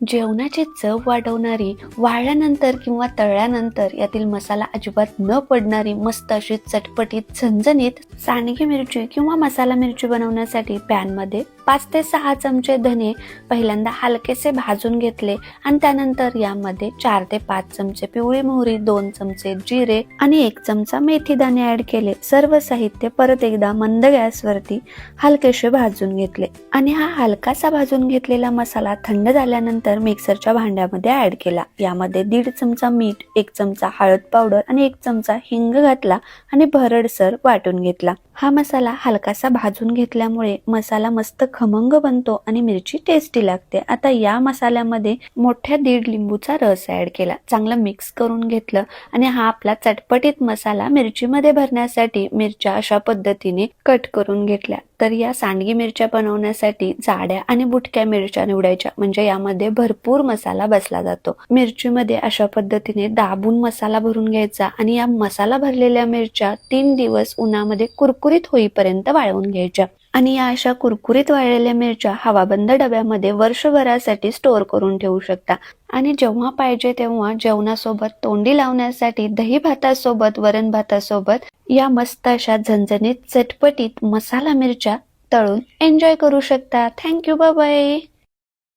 जेवणाची चव वाढवणारी, वाळल्यानंतर किंवा तळल्यानंतर यातील मसाला अजिबात न पडणारी मस्त अशी चटपटीत झणझणीत सांडगी मिरची किंवा मसाला मिरची बनवण्यासाठी पॅनमध्ये 5 ते 6 चमचे धने पहिल्यांदा हलकेसे भाजून घेतले आणि त्यानंतर यामध्ये 4 ते 5 चमचे पिवळी मोहरी, 2 चमचे जिरे आणि 1 चमचा मेथी दाणे ऍड केले. सर्व साहित्य परत एकदा मंद गॅसवरती हलकेसे भाजून घेतले आणि हा हलकासा भाजून घेतलेला मसाला थंड झाल्यानंतर मिक्सरच्या भांड्यामध्ये ऍड केला. यामध्ये 1.5 चमचा मीठ, 1 चमचा हळद पावडर आणि 1 चमचा हिंग घातला आणि भरडसर वाटून घेतला. हा मसाला हलकासा भाजून घेतल्यामुळे मसाला मस्त खमंग बनतो आणि मिरची टेस्टी लागते. आता या मसाल्यामध्ये मोठ्या 1.5 लिंबूचा रस ऍड केला, चांगलं मिक्स करून घेतलं आणि हा आपला चटपटीत मसाला मिरचीमध्ये भरण्यासाठी मिरच्या अशा पद्धतीने कट करून घेतल्या. तर या सांडगी मिरच्या बनवण्यासाठी जाड्या आणि बुटक्या मिरच्या निवडायच्या, म्हणजे यामध्ये भरपूर मसाला बसला जातो. मिरचीमध्ये अशा पद्धतीने दाबून मसाला भरून घ्यायचा आणि या मसाला भरलेल्या मिरच्या 3 दिवस उन्हामध्ये कुरकुरीत होईपर्यंत वाळवून घ्यायच्या आणि या अशा कुरकुरीत वाळलेल्या मिरच्या हवाबंद डब्यामध्ये वर्षभरासाठी स्टोअर करून ठेवू शकता आणि जेव्हा पाहिजे तेव्हा जेवणासोबत तोंडी लावण्यासाठी दही भातासोबत, वरण भातासोबत या मस्त अशा झणझणीत चटपटीत मसाला मिरच्या तळून एन्जॉय करू शकता. Thank you, bye bye.